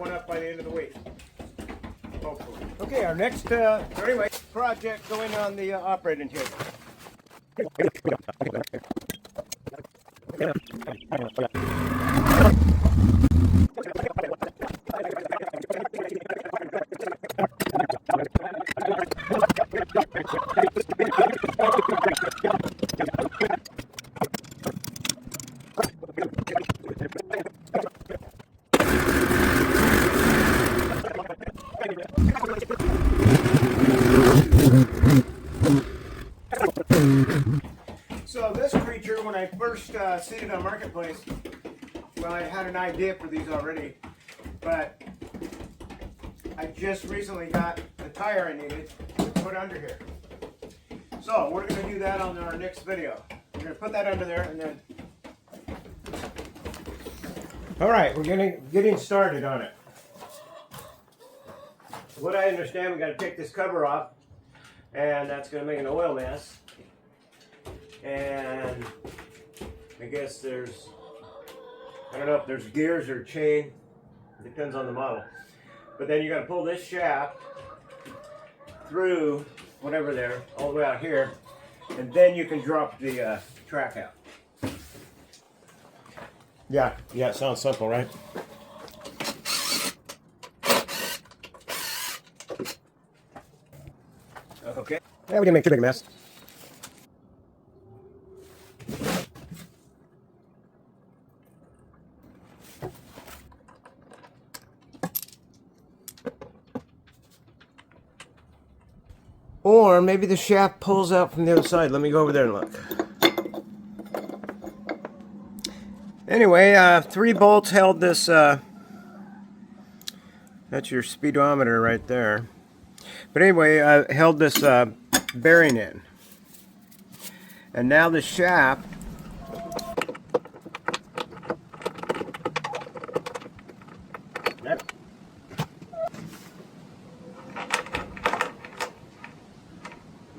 one up by the end of the week. Hopefully. Okay, our next anyway project going on the operating table. So this creature, when I first seen it on Marketplace, well, I had an idea for these already, but I just recently got the tire I needed to put under here. So we're going to do that on our next video. We're going to put that under there and then... Alright, we're getting started on it. What I understand, we got to take this cover off, and that's going to make an oil mess. And I guess there's, I don't know if there's gears or chain, it depends on the model. But then you got to pull this shaft through whatever there, all the way out here, and then you can drop the track out. Yeah, it sounds simple, right? Okay. Yeah, we didn't make too big a mess. Or maybe the shaft pulls out from the other side. Let me go over there and look. Anyway, 3 bolts held this, that's your speedometer right there. But anyway, I held this bearing in. And now the shaft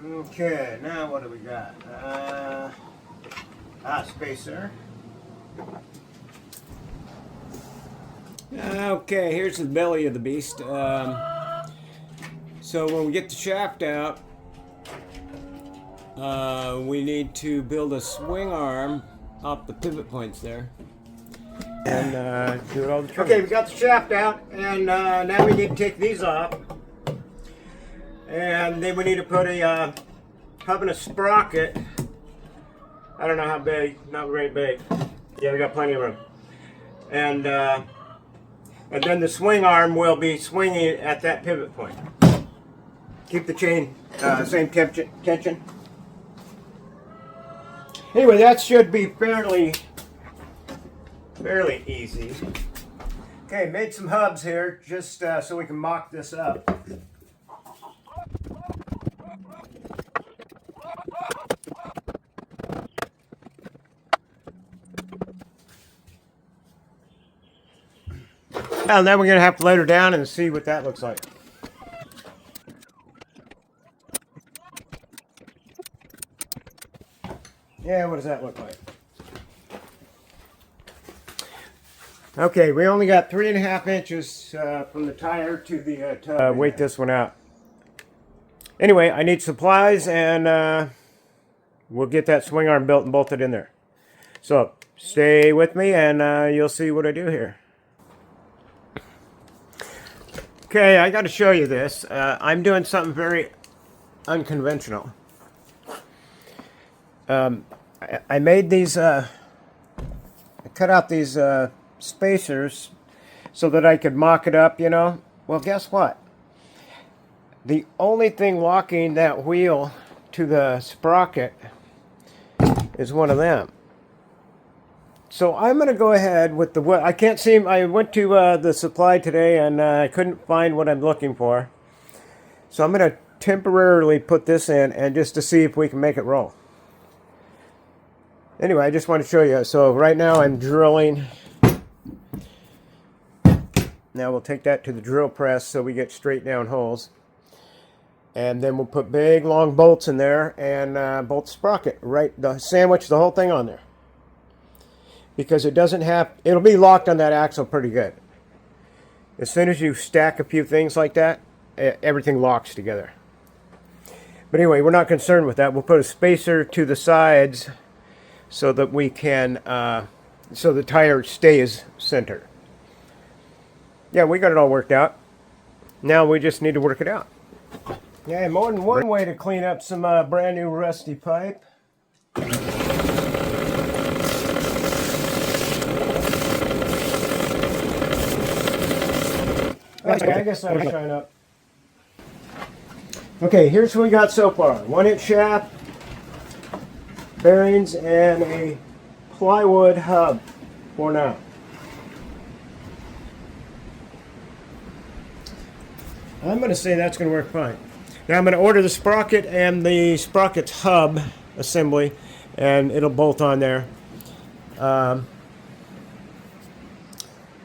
okay, now what do we got? Spacer. Okay, here's the belly of the beast. So when we get the shaft out, we need to build a swing arm off the pivot points there. And do it all the time. Okay, we got the shaft out, and now we need to take these off. And then we need to put a hub and a sprocket. I don't know how big, not very big. Yeah, we got plenty of room. And then the swing arm will be swinging at that pivot point. Keep the chain same tension. Anyway, that should be fairly easy. Okay, made some hubs here just so we can mock this up. And then we're going to have to lay her down and see what that looks like. Yeah, what does that look like? Okay, we only got 3.5 inches from the tire to the tub. Wait this one out. Anyway, I need supplies, and we'll get that swing arm built and bolted in there. So stay with me, and you'll see what I do here. Okay, I got to show you this. I'm doing something very unconventional. I made these, I cut out these spacers so that I could mock it up, you know. Well, guess what? The only thing locking that wheel to the sprocket is one of them. So I'm going to go ahead with the, I can't see, I went to the supply today and I couldn't find what I'm looking for. So I'm going to temporarily put this in and just to see if we can make it roll. Anyway, I just want to show you. So right now I'm drilling. Now we'll take that to the drill press so we get straight down holes. And then we'll put big long bolts in there and bolt the sprocket, sandwich the whole thing on there. Because it doesn't have, it'll be locked on that axle pretty good. as soon as you stack a few things like that, everything locks together. But anyway, we're not concerned with that. We'll put a spacer to the sides so that we can, so the tire stays center. Yeah, we got it all worked out. Now we just need to work it out. Yeah, more than one way to clean up some brand new rusty pipe. Okay, I guess I'll shine up. Okay, here's what we got so far. 1-inch shaft, bearings, and a plywood hub for now. I'm going to say that's going to work fine. Now I'm going to order the sprocket and the sprocket's hub assembly, and it'll bolt on there. Yeah,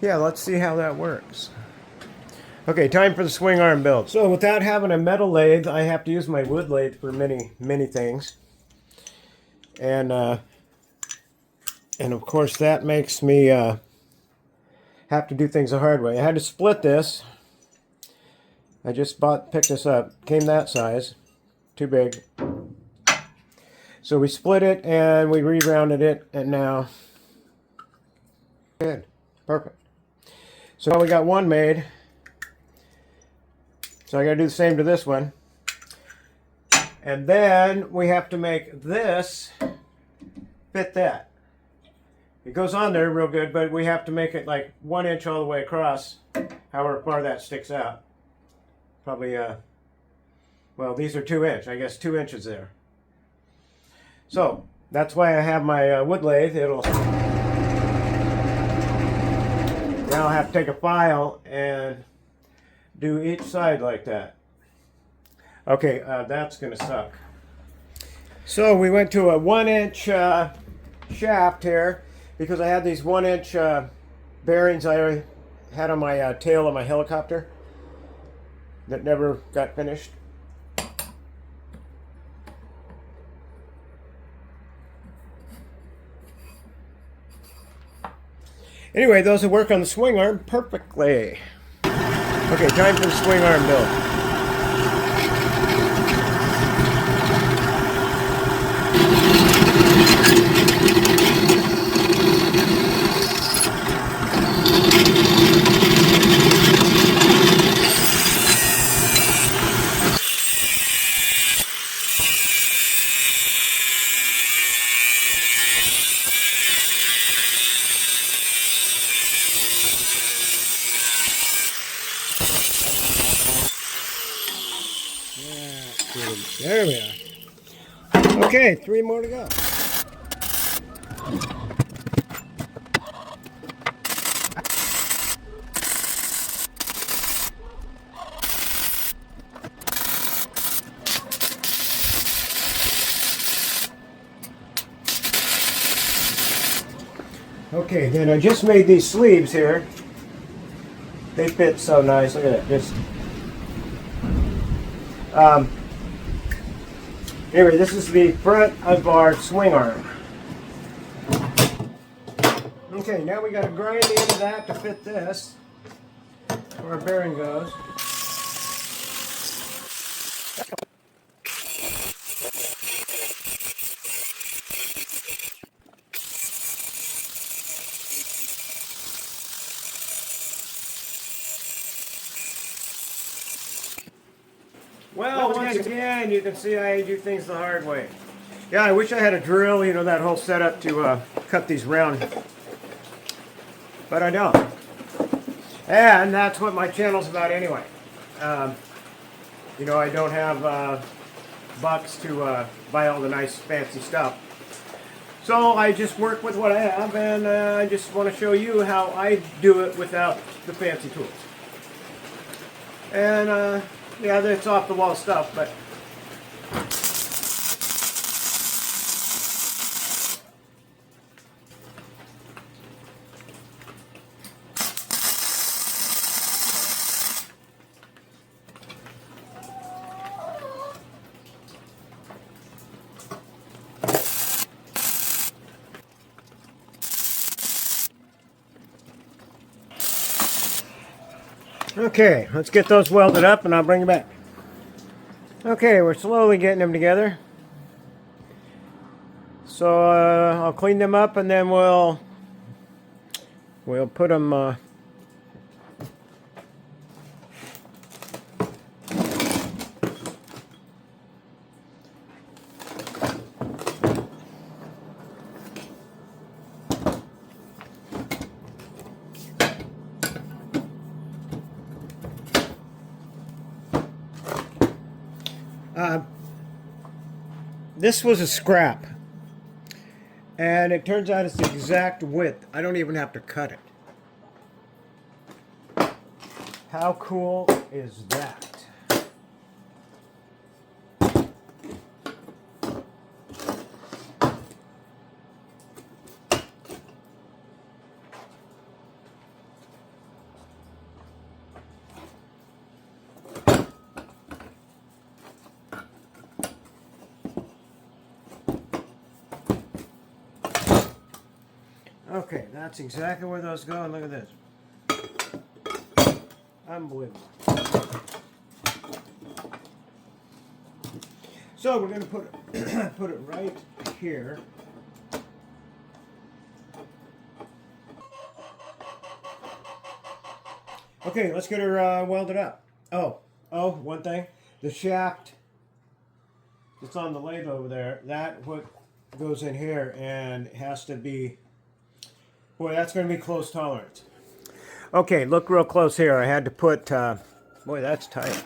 let's see how that works. Okay, time for the swing arm build. So without having a metal lathe, I have to use my wood lathe for many things. And of course that makes me have to do things the hard way. I had to split this. I just picked this up. Came that size. Too big. So we split it and we re-rounded it, and now good. Perfect. So now we got one made. So I got to do the same to this one. And then we have to make this fit that. It goes on there real good, but we have to make it like 1 inch all the way across, however far that sticks out. Probably, well, these are 2 inch. I guess 2 inches there. So that's why I have my wood lathe. Now I'll have to take a file and do each side like that. Okay, that's gonna suck. So we went to a 1 inch shaft here because I had these 1 inch bearings I had on my tail of my helicopter that never got finished. Anyway, those will work on the swing arm perfectly. Okay, time for the swing arm build. There we are. Okay, 3 more to go. Okay, then I just made these sleeves here. They fit so nice. Look at that. Anyway, this is the front of our swing arm. Okay, now we got to grind into that to fit this, where our bearing goes. Well, once again, you can see I do things the hard way. Yeah, I wish I had a drill, you know, that whole setup to cut these round. But I don't. And that's what my channel's about anyway. You know, I don't have bucks to buy all the nice fancy stuff. So I just work with what I have, and I just want to show you how I do it without the fancy tools. And yeah, it's off the wall stuff, but Okay, let's get those welded up and I'll bring you back. Okay, we're slowly getting them together. So I'll clean them up and then we'll put them this was a scrap. And it turns out it's the exact width. I don't even have to cut it. How cool is that? Okay, that's exactly where those go, and look at this. Unbelievable. So we're going to put it right here. Okay, let's get her welded up. Oh, one thing. The shaft that's on the lathe over there, that what goes in here, and it has to be... Boy, that's going to be close tolerance. Okay, look real close here. I had to put... boy, that's tight.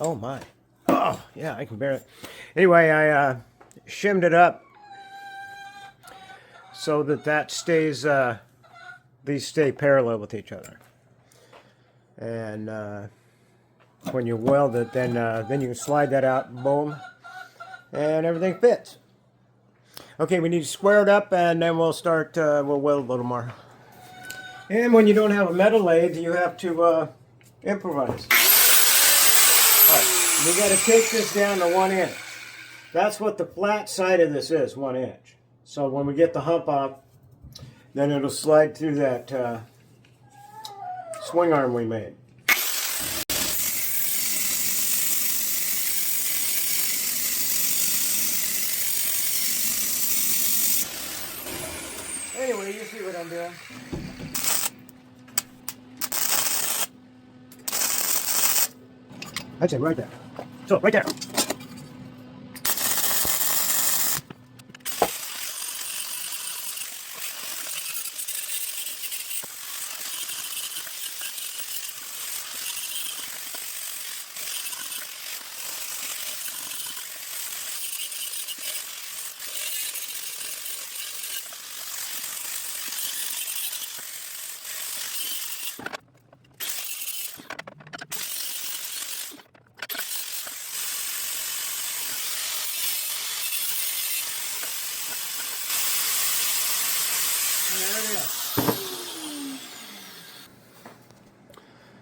Oh, my. Oh, yeah, I can bear it. Anyway, I shimmed it up so that stays... these stay parallel with each other. And when you weld it, then you can slide that out, boom, and everything fits. Okay, we need to square it up, and then we'll start, we'll weld a little more. And when you don't have a metal lathe, you have to improvise. All right, we got to take this down to 1 inch. That's what the flat side of this is, 1 inch. So when we get the hump off, then it'll slide through that swing arm we made. Anyway, you see what I'm doing. That's it, right there. So, right there.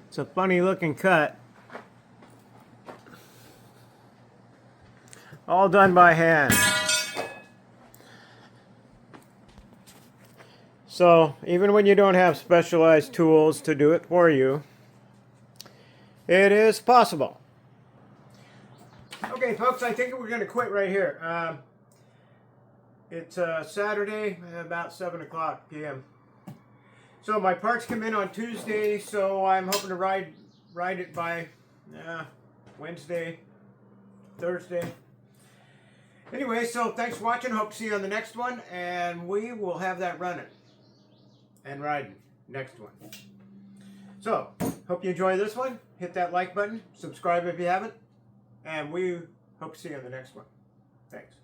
It's a funny looking cut. All done by hand. So even when you don't have specialized tools to do it for you, it is possible. Okay folks, I think we're going to quit right here. It's Saturday, about 7 o'clock p.m. So my parts come in on Tuesday, so I'm hoping to ride it by Wednesday, Thursday. Anyway, so thanks for watching. Hope to see you on the next one, and we will have that running and riding next one. So, hope you enjoy this one. Hit that like button, subscribe if you haven't, and we hope to see you on the next one. Thanks.